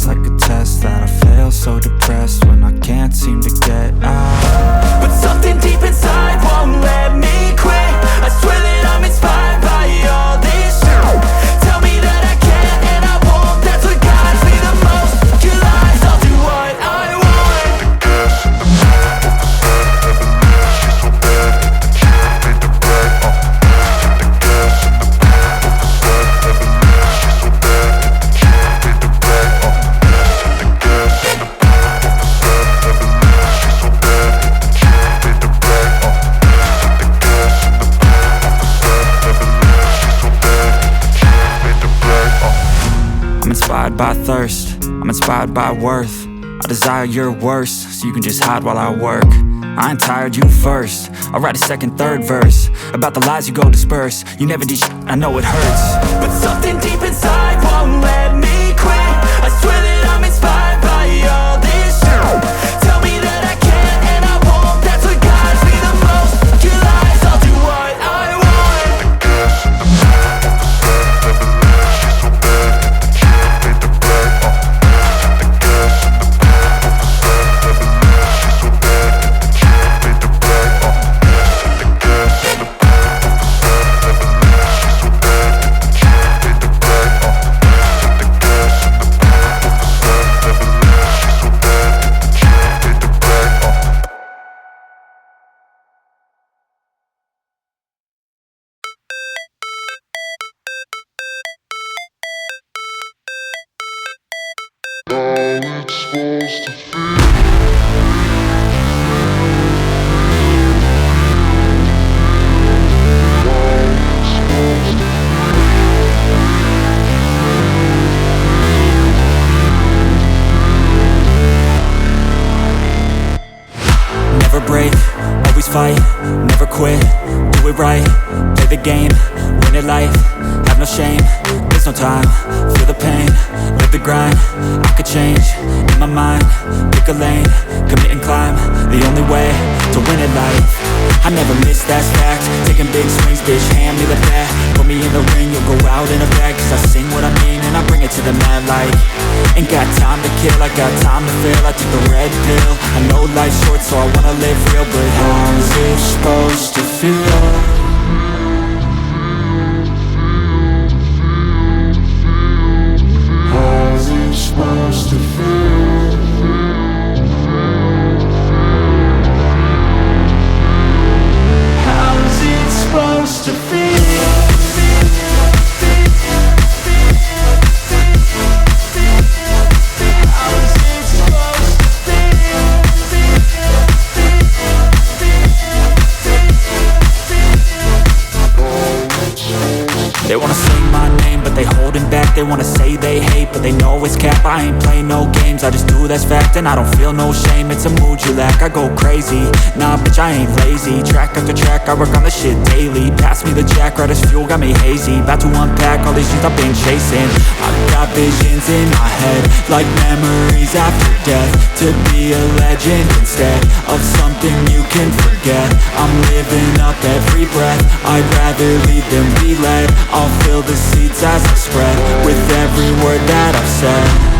It's like a test that I fail, so depressed when I can't seem to get out. But something deep inside won't let me quit. I swear that I'm inspired by all this shit. Tell me that I can't and I won't. That's what guides me the most. Your lies, I'll do what I want. I'm inspired by thirst, I'm inspired by worth. I desire your worst, so you can just hide while I work. I ain't tired, you first. I'll write a second, third verse about the lies you go disperse. You never did shit, I know it hurts. But something deep inside won't let me quit. I swear that I'm inspired by all this shit. Tell me that I can't and I won't. That's what guides me the most. Your lies, I'll do what I want. Never break, always fight, never quit, do it right, play the game, win it life, have no shame, there's no time, feel the pain, live the grind, I could change, in my mind, pick a lane, commit and climb, the only way to win it life. I never miss, that's fact, taking big swings, bitch, hand me the bat, put me in the ring, you'll go out in a bag, cause I sing what I mean and I bring it to the mad light. Ain't got time to kill, I got time to feel, I took the red pill, I know life's short so I wanna live real, but how's it supposed to feel? How's it supposed to feel? How's it supposed to feel? They wanna say my name, but they holding back. They wanna say they hate, but they know it's cap. I ain't play no games, I just do that's fact. And I don't feel no shame, it's a mood you lack. I go crazy, nah bitch I ain't lazy. Track after track, I work on this shit daily. Pass me the jack, right as fuel, got me hazy. About to unpack all these things I've been chasing. I've got visions in my head, like memories after death. To be a legend instead of something you can forget. I'm living up every breath, I'd rather lead than be led. I'll fill the seats as I spread with every word that I've said.